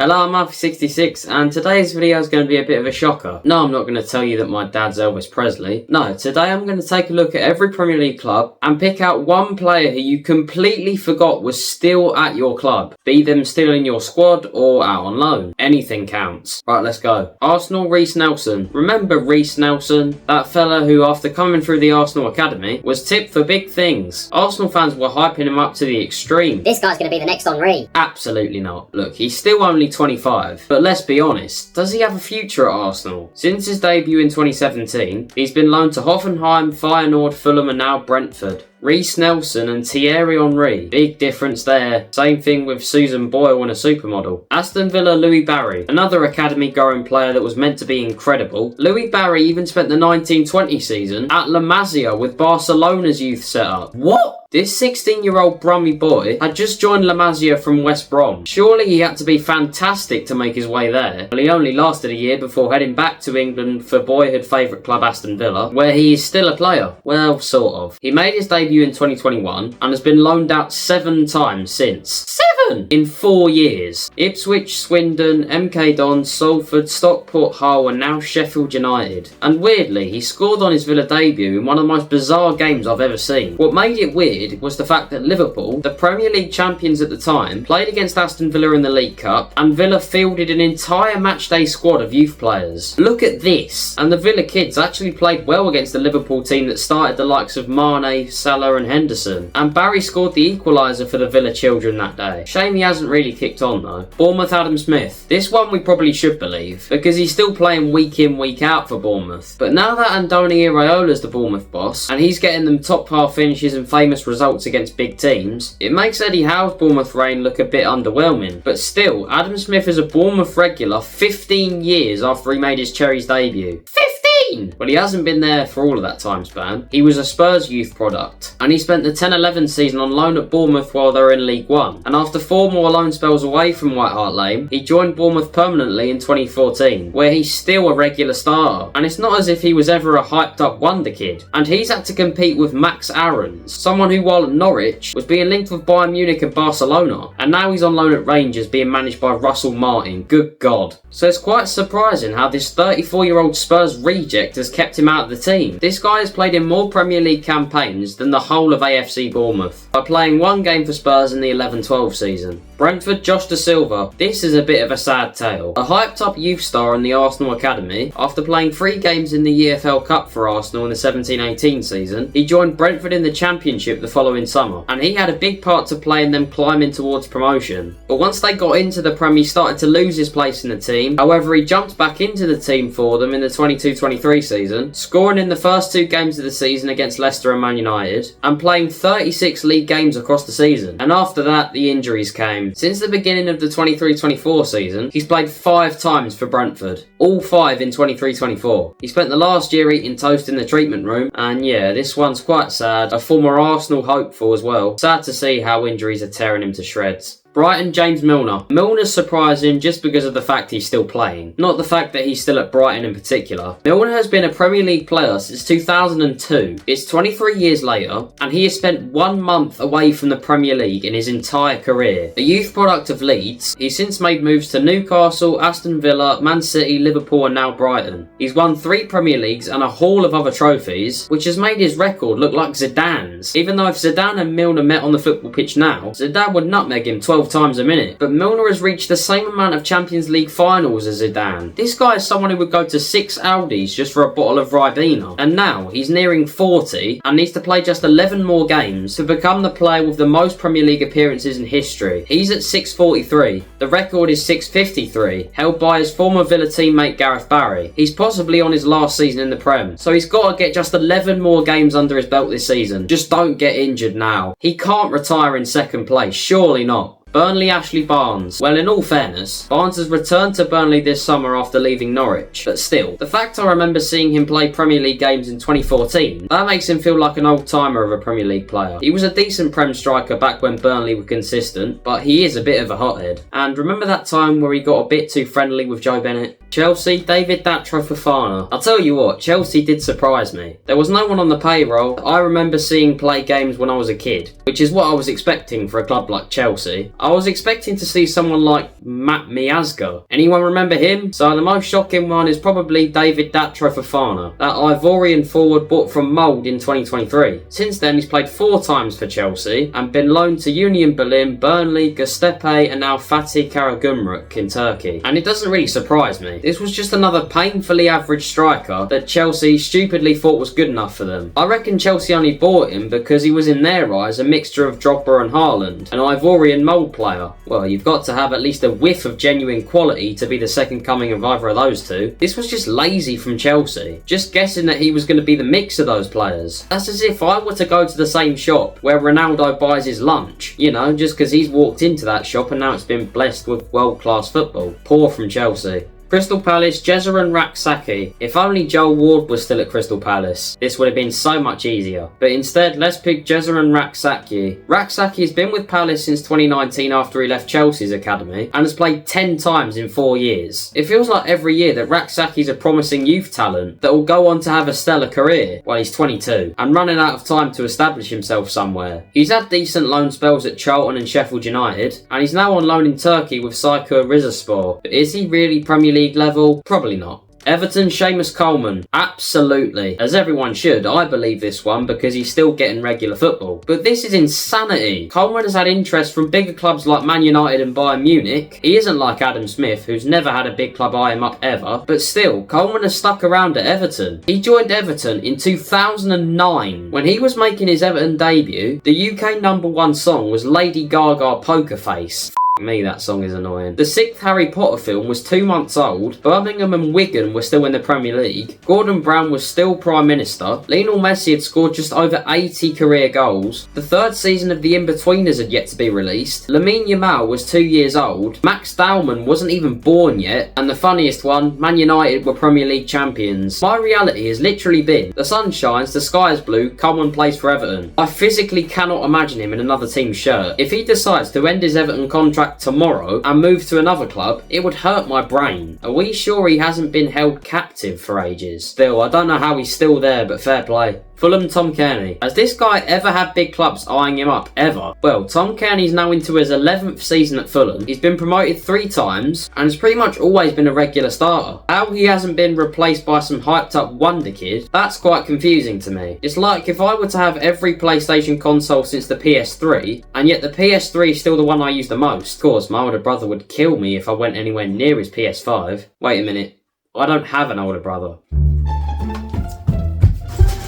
Hello, I'm Alfie66 and today's video is going to be a bit of a shocker. No, I'm not going to tell you that my dad's Elvis Presley. No, today I'm going to take a look at every Premier League club and pick out one player who you completely forgot was still at your club. Be them still in your squad or out on loan. Anything counts. Right, let's go. Arsenal, Reiss Nelson. Remember Reiss Nelson? That fella who, after coming through the Arsenal Academy, was tipped for big things. Arsenal fans were hyping him up to the extreme. This guy's going to be the next Henry. Absolutely not. Look, he's still only 25, but let's be honest, does he have a future at Arsenal? Since his debut in 2017, he's been loaned to Hoffenheim, Feyenoord, Fulham and now Brentford. Reiss Nelson and Thierry Henry. Big difference there. Same thing with Susan Boyle and a supermodel. Aston Villa, Louis Barry. Another academy-going player that was meant to be incredible. Louis Barry even spent the 1920 season at La Masia with Barcelona's youth setup. What? This 16-year-old Brummy boy had just joined La Masia from West Brom. Surely he had to be fantastic to make his way there. Well, he only lasted a year before heading back to England for boyhood favourite club Aston Villa, where he is still a player. Well, sort of. He made his debut in 2021 and has been loaned out 7 times since. 7! In 4 years. Ipswich, Swindon, MK Dons, Salford, Stockport, Hull and now Sheffield United. And weirdly, he scored on his Villa debut in one of the most bizarre games I've ever seen. What made it weird was the fact that Liverpool, the Premier League champions at the time, played against Aston Villa in the League Cup and Villa fielded an entire matchday squad of youth players. Look at this! And the Villa kids actually played well against the Liverpool team that started the likes of Mane, Salah and Henderson. And Barry scored the equaliser for the Villa children that day. Shame he hasn't really kicked on though. Bournemouth, Adam Smith. This one we probably should believe, because he's still playing week in, week out for Bournemouth. But now that Andoni Iraola's the Bournemouth boss, and he's getting them top half finishes and famous results against big teams, it makes Eddie Howe's Bournemouth reign look a bit underwhelming. But still, Adam Smith is a Bournemouth regular 15 years after he made his Cherries debut. 15! Well, he hasn't been there for all of that time span. He was a Spurs youth product, and he spent the 10-11 season on loan at Bournemouth while they were in League One. And after 4 more loan spells away from White Hart Lane, he joined Bournemouth permanently in 2014, where he's still a regular starter. And it's not as if he was ever a hyped up wonder kid. And he's had to compete with Max Aarons, someone who while at Norwich was being linked with Bayern Munich and Barcelona, and now he's on loan at Rangers being managed by Russell Martin. Good God. So it's quite surprising how this 34-year-old Spurs reject has kept him out of the team. This guy has played in more Premier League campaigns than the whole of AFC Bournemouth, by playing 1 game for Spurs in the 11-12 season. Brentford, Josh Da Silva. This is a bit of a sad tale. A hyped up youth star in the Arsenal Academy, after playing 3 games in the EFL Cup for Arsenal in the 17-18 season, he joined Brentford in the Championship the following summer, and he had a big part to play in them climbing towards promotion. But once they got into the Prem, he started to lose his place in the team. However, he jumped back into the team for them in the 22-23 season, scoring in the first 2 games of the season against Leicester and Man United, and playing 36 league games across the season. And after that, the injuries came. Since the beginning of the 23-24 season, he's played 5 times for Brentford, all 5 in 23-24. He spent the last year eating toast in the treatment room, and yeah, this one's quite sad. A former Arsenal hopeful as well. Sad to see how injuries are tearing him to shreds. Brighton, James Milner. Milner's surprising just because of the fact he's still playing, not the fact that he's still at Brighton in particular. Milner has been a Premier League player since 2002. It's 23 years later, and he has spent 1 month away from the Premier League in his entire career. A youth product of Leeds, he's since made moves to Newcastle, Aston Villa, Man City, Liverpool and now Brighton. He's won 3 Premier Leagues and a haul of other trophies, which has made his record look like Zidane's. Even though if Zidane and Milner met on the football pitch now, Zidane would nutmeg him 12 times a minute. But Milner has reached the same amount of Champions League finals as Zidane. This guy is someone who would go to 6 Audis just for a bottle of Ribena. And now he's nearing 40 and needs to play just 11 more games to become the player with the most Premier League appearances in history. He's at 643. The record is 653, held by his former Villa teammate Gareth Barry. He's possibly on his last season in the Prem, so he's got to get just 11 more games under his belt this season. Just don't get injured now. He can't retire in 2nd place, surely not. Burnley, Ashley Barnes. Well, in all fairness, Barnes has returned to Burnley this summer after leaving Norwich. But still, the fact I remember seeing him play Premier League games in 2014, that makes him feel like an old-timer of a Premier League player. He was a decent Prem striker back when Burnley were consistent, but he is a bit of a hothead. And remember that time where he got a bit too friendly with Joe Bennett? Chelsea, David Datro Fofana. I'll tell you what, Chelsea did surprise me. There was no one on the payroll I remember seeing play games when I was a kid, which is what I was expecting for a club like Chelsea. I was expecting to see someone like Matt Miazga. Anyone remember him? So the most shocking one is probably David Datro Fofana, that Ivorian forward bought from Molde in 2023. Since then, he's played 4 times for Chelsea and been loaned to Union Berlin, Burnley, Göztepe and now Fatih Karagümrük in Turkey. And it doesn't really surprise me. This was just another painfully average striker that Chelsea stupidly thought was good enough for them. I reckon Chelsea only bought him because he was in their eyes a mixture of Drogba and Haaland, an Ivorian Molde player. Well, you've got to have at least a whiff of genuine quality to be the second coming of either of those two. This was just lazy from Chelsea, just guessing that he was going to be the mix of those players. That's as if I were to go to the same shop where Ronaldo buys his lunch, you know, just because he's walked into that shop and now it's been blessed with world-class football. Poor from Chelsea. Crystal Palace, Jesurun Rak-Sakyi. If only Joel Ward was still at Crystal Palace, this would have been so much easier. But instead, let's pick Jesurun Rak-Sakyi. Rak-Sakyi has been with Palace since 2019 after he left Chelsea's academy and has played 10 times in 4 years. It feels like every year that Rak-Sakyi's a promising youth talent that will go on to have a stellar career while he's 22 and running out of time to establish himself somewhere. He's had decent loan spells at Charlton and Sheffield United and he's now on loan in Turkey with Saykur Rizespor. But is he really Premier League level? Probably not. Everton, Seamus Coleman. Absolutely. As everyone should. I believe this one because he's still getting regular football. But this is insanity. Coleman has had interest from bigger clubs like Man United and Bayern Munich. He isn't like Adam Smith, who's never had a big club eye him up ever. But still, Coleman has stuck around at Everton. He joined Everton in 2009. When he was making his Everton debut, the UK #1 song was Lady Gaga Poker Face. Me, that song is annoying. The 6th Harry Potter film was 2 months old. Birmingham and Wigan were still in the Premier League. Gordon Brown was still Prime Minister. Lionel Messi had scored just over 80 career goals. The 3rd season of The Inbetweeners had yet to be released. Lamine Yamal was 2 years old. Max Dowman wasn't even born yet. And the funniest one, Man United were Premier League champions. My reality has literally been, the sun shines, the sky is blue, Coleman plays for Everton. I physically cannot imagine him in another team's shirt. If he decides to end his Everton contract tomorrow and move to another club, it would hurt my brain. Are we sure he hasn't been held captive for ages? Still, I don't know how he's still there, but fair play. Fulham, Tom Kearney. Has this guy ever had big clubs eyeing him up, ever? Well, Tom Kearney's now into his 11th season at Fulham. He's been promoted 3 times and has pretty much always been a regular starter. How he hasn't been replaced by some hyped up wonder kid, that's quite confusing to me. It's like if I were to have every PlayStation console since the PS3, and yet the PS3 is still the one I use the most. Of course, my older brother would kill me if I went anywhere near his PS5. Wait a minute, I don't have an older brother.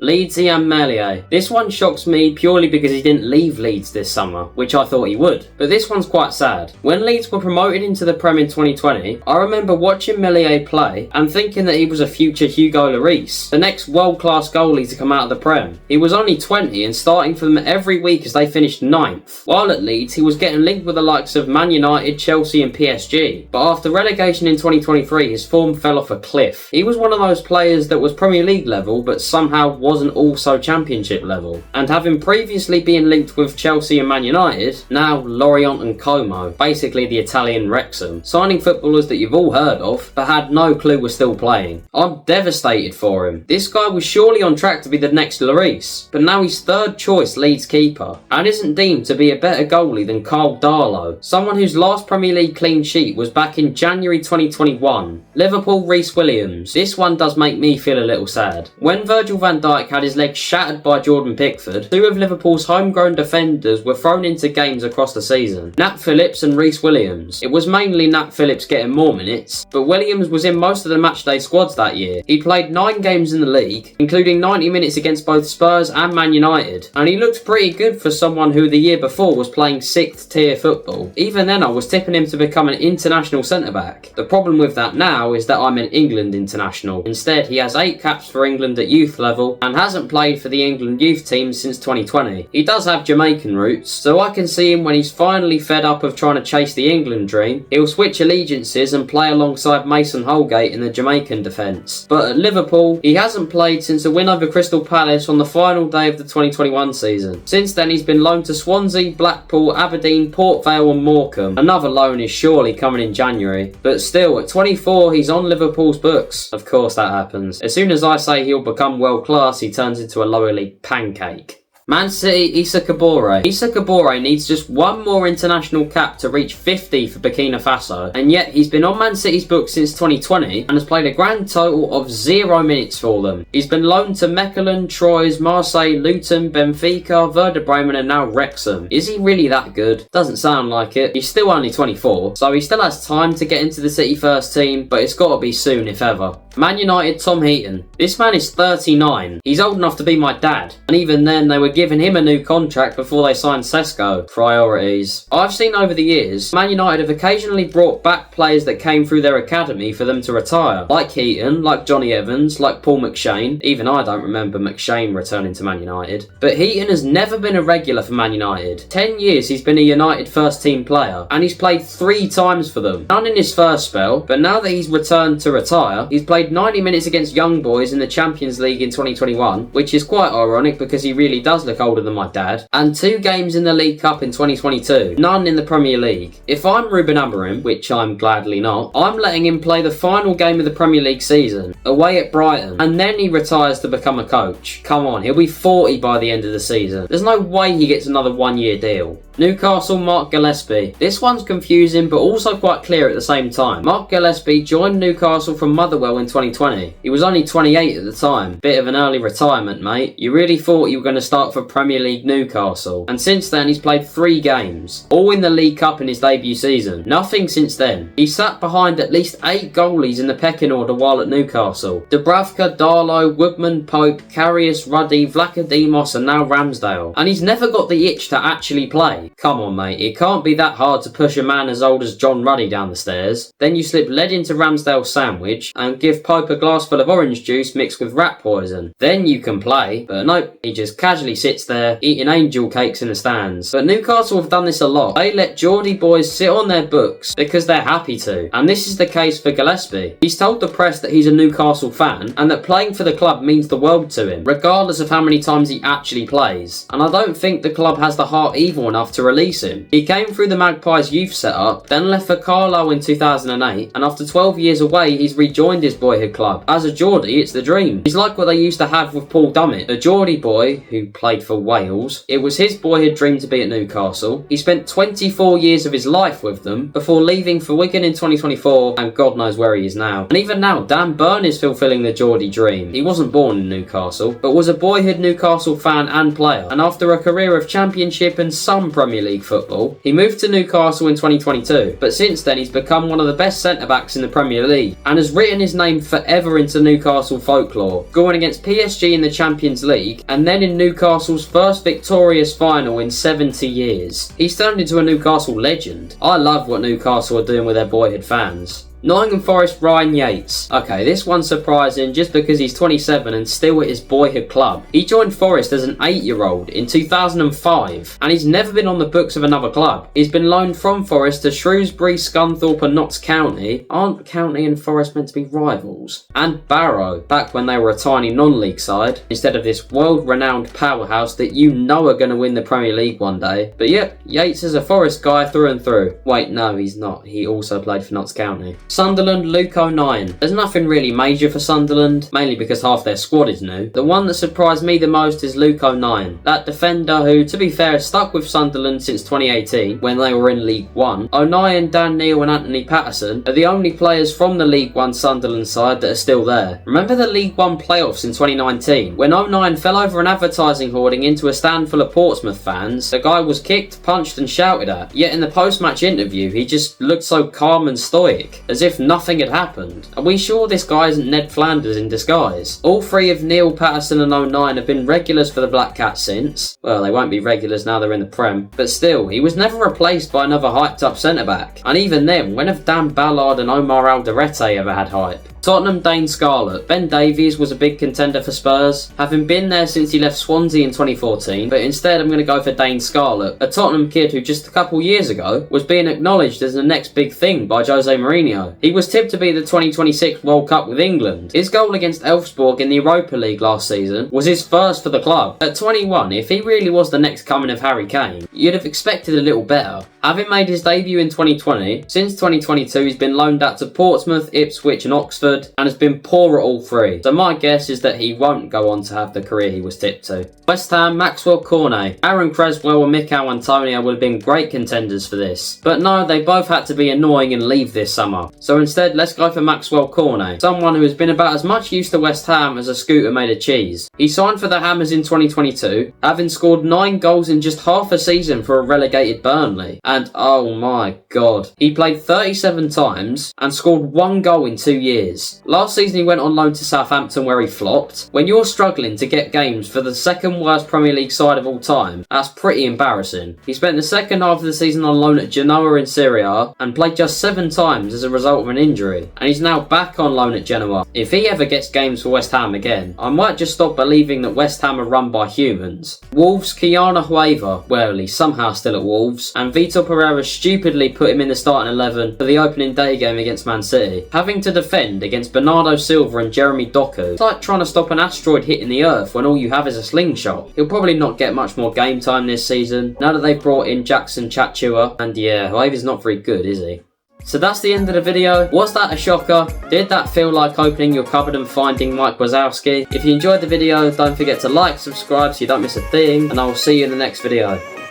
Leeds and Liverpool. This one shocks me purely because he didn't leave Leeds this summer, which I thought he would. But this one's quite sad. When Leeds were promoted into the Prem in 2020, I remember watching Liverpool play and thinking that he was a future Hugo Lloris, the next world-class goalie to come out of the Prem. He was only 20 and starting for them every week as they finished 9th. While at Leeds, he was getting linked with the likes of Man United, Chelsea and PSG. But after relegation in 2023, his form fell off a cliff. He was one of those players that was Premier League level, but somehow wasn't also Championship level, and having previously been linked with Chelsea and Man United, now Lorient and Como, basically the Italian Wrexham, signing footballers that you've all heard of but had no clue were still playing. I'm devastated for him. This guy was surely on track to be the next Lloris, but now he's 3rd choice Leeds keeper and isn't deemed to be a better goalie than Carl Darlow, someone whose last Premier League clean sheet was back in January 2021. Liverpool, Rhys Williams. This one does make me feel a little sad. When Virgil van Dijk had his legs shattered by Jordan Pickford, 2 of Liverpool's homegrown defenders were thrown into games across the season. Nat Phillips and Rhys Williams. It was mainly Nat Phillips getting more minutes, but Williams was in most of the matchday squads that year. He played 9 games in the league, including 90 minutes against both Spurs and Man United, and he looked pretty good for someone who the year before was playing 6th tier football. Even then I was tipping him to become an international centre-back. The problem with that now is that I'm an England international. Instead, he has 8 caps for England at youth level and hasn't played for the England youth team since 2020. He does have Jamaican roots, so I can see him when he's finally fed up of trying to chase the England dream. He'll switch allegiances and play alongside Mason Holgate in the Jamaican defence. But at Liverpool, he hasn't played since a win over Crystal Palace on the final day of the 2021 season. Since then, he's been loaned to Swansea, Blackpool, Aberdeen, Port Vale and Morecambe. Another loan is surely coming in January. But still, at 24, he's on Liverpool's books. Of course that happens. As soon as I say he'll become world class, he turns into a lower league pancake. Man City, Issa Kabore. Issa Kabore needs just one more international cap to reach 50 for Burkina Faso, and yet he's been on Man City's books since 2020 and has played a grand total of 0 minutes for them. He's been loaned to Mechelen, Troyes, Marseille, Luton, Benfica, Werder Bremen and now Wrexham. Is he really that good? Doesn't sound like it. He's still only 24, so he still has time to get into the City first team, but it's got to be soon if ever. Man United, Tom Heaton. This man is 39. He's old enough to be my dad, and even then they were giving him a new contract before they signed Sesko. Priorities. I've seen over the years, Man United have occasionally brought back players that came through their academy for them to retire. Like Heaton, like Johnny Evans, like Paul McShane. Even I don't remember McShane returning to Man United. But Heaton has never been a regular for Man United. 10 years he's been a United first team player, and he's played 3 times for them. None in his first spell, but now that he's returned to retire, he's played 90 minutes against young boys in the Champions League in 2021, which is quite ironic because he really does look older than my dad, and 2 games in the League Cup in 2022, none in the Premier League. If I'm Ruben Amorim, which I'm gladly not, I'm letting him play the final game of the Premier League season, away at Brighton, and then he retires to become a coach. Come on, he'll be 40 by the end of the season. There's no way he gets another 1-year deal. Newcastle, Mark Gillespie. This one's confusing but also quite clear at the same time. Mark Gillespie joined Newcastle from Motherwell in 2020. He was only 28 at the time. Bit of an early retirement, mate. You really thought you were going to start for Premier League Newcastle. And since then he's played 3 games, all in the League Cup in his debut season. Nothing since then. He sat behind at least 8 goalies in the pecking order while at Newcastle. Dubravka, Darlow, Woodman, Pope, Karius, Ruddy, Vlachodimos and now Ramsdale. And he's never got the itch to actually play. Come on mate, it can't be that hard to push a man as old as John Ruddy down the stairs. Then you slip lead into Ramsdale's sandwich and give Pope a glass full of orange juice mixed with rat poison. Then you can play, but nope, he just casually sits there eating angel cakes in the stands. But Newcastle have done this a lot. They let Geordie boys sit on their books because they're happy to, and this is the case for Gillespie. He's told the press that he's a Newcastle fan and that playing for the club means the world to him, regardless of how many times he actually plays. And I don't think the club has the heart evil enough to release him. He came through the Magpies youth setup, then left for Carlisle in 2008, and after 12 years away he's rejoined his boyhood club. As a Geordie, it's the dream. He's like what they used to have with Paul Dummett, a Geordie boy who played for Wales. It was his boyhood dream to be at Newcastle. He spent 24 years of his life with them before leaving for Wigan in 2024, and God knows where he is now. And even now, Dan Burn is fulfilling the Geordie dream. He wasn't born in Newcastle, but was a boyhood Newcastle fan and player, and after a career of Championship and some Premier League football, he moved to Newcastle in 2022, but since then he's become one of the best centre-backs in the Premier League and has written his name forever into Newcastle folklore, going against PSG in the Champions League and then in Newcastle's first victorious final in 70 years. He's turned into a Newcastle legend. I love what Newcastle are doing with their boyhood fans. Nottingham Forest, Ryan Yates. Okay, this one's surprising just because he's 27 and still at his boyhood club. He joined Forest as an 8-year-old in 2005 and he's never been on the books of another club. He's been loaned from Forest to Shrewsbury, Scunthorpe and Notts County. Aren't County and Forest meant to be rivals? And Barrow, back when they were a tiny non-league side, instead of this world-renowned powerhouse that you know are going to win the Premier League one day. But yep, Yates is a Forest guy through and through. Wait, no, he's not. He also played for Notts County. Sunderland, Luke O'Nien. There's nothing really major for Sunderland, mainly because half their squad is new. The one that surprised me the most is Luke O'Nien, that defender who, to be fair, stuck with Sunderland since 2018 when they were in League One. O'Nien, Dan Neil and Anthony Patterson are the only players from the League One Sunderland side that are still there. Remember the League One playoffs in 2019 when O'Nien fell over an advertising hoarding into a stand full of Portsmouth fans? The guy was kicked, punched and shouted at, yet in the post-match interview he just looked so calm and stoic, as if nothing had happened. Are we sure this guy isn't Ned Flanders in disguise? All 3 of Neil, Patterson and O'Nien have been regulars for the Black Cats since. Well, they won't be regulars now they're in the Prem, but still, he was never replaced by another hyped up centre-back. And even then, when have Dan Ballard and Omar Alderete ever had hype? Tottenham, Dane Scarlett. Ben Davies was a big contender for Spurs, having been there since he left Swansea in 2014, but instead I'm going to go for Dane Scarlett, a Tottenham kid who just a couple years ago was being acknowledged as the next big thing by Jose Mourinho. He was tipped to be the 2026 World Cup with England. His goal against Elfsborg in the Europa League last season was his first for the club. At 21, if he really was the next coming of Harry Kane, you'd have expected a little better. Having made his debut in 2020, since 2022 he's been loaned out to Portsmouth, Ipswich and Oxford, Brentford, and has been poor at all three. So my guess is that he won't go on to have the career he was tipped to. West Ham, Maxwell Cornet. Aaron Creswell and Mikel Antonio would have been great contenders for this. But no, they both had to be annoying and leave this summer. So instead, let's go for Maxwell Cornet, someone who has been about as much use to West Ham as a scooter made of cheese. He signed for the Hammers in 2022, having scored 9 goals in just half a season for a relegated Burnley. And oh my god, he played 37 times and scored 1 goal in 2 years. Last season he went on loan to Southampton where he flopped. When you're struggling to get games for the second worst Premier League side of all time, that's pretty embarrassing. He spent the second half of the season on loan at Genoa in Serie A and played just 7 times as a result of an injury, and he's now back on loan at Genoa. If he ever gets games for West Ham again, I might just stop believing that West Ham are run by humans. Wolves, Kiana Hueva, well, he's somehow still at Wolves, and Vitor Pereira stupidly put him in the starting 11 for the opening day game against Man City, having to defend against Bernardo Silva and Jeremy Doku. It's like trying to stop an asteroid hitting the earth when all you have is a slingshot. He'll probably not get much more game time this season, now that they've brought in Jackson Chachua, and yeah, Hueva's not very good, is he? So that's the end of the video. Was that a shocker? Did that feel like opening your cupboard and finding Mike Wazowski? If you enjoyed the video, don't forget to like, subscribe so you don't miss a thing, and I will see you in the next video.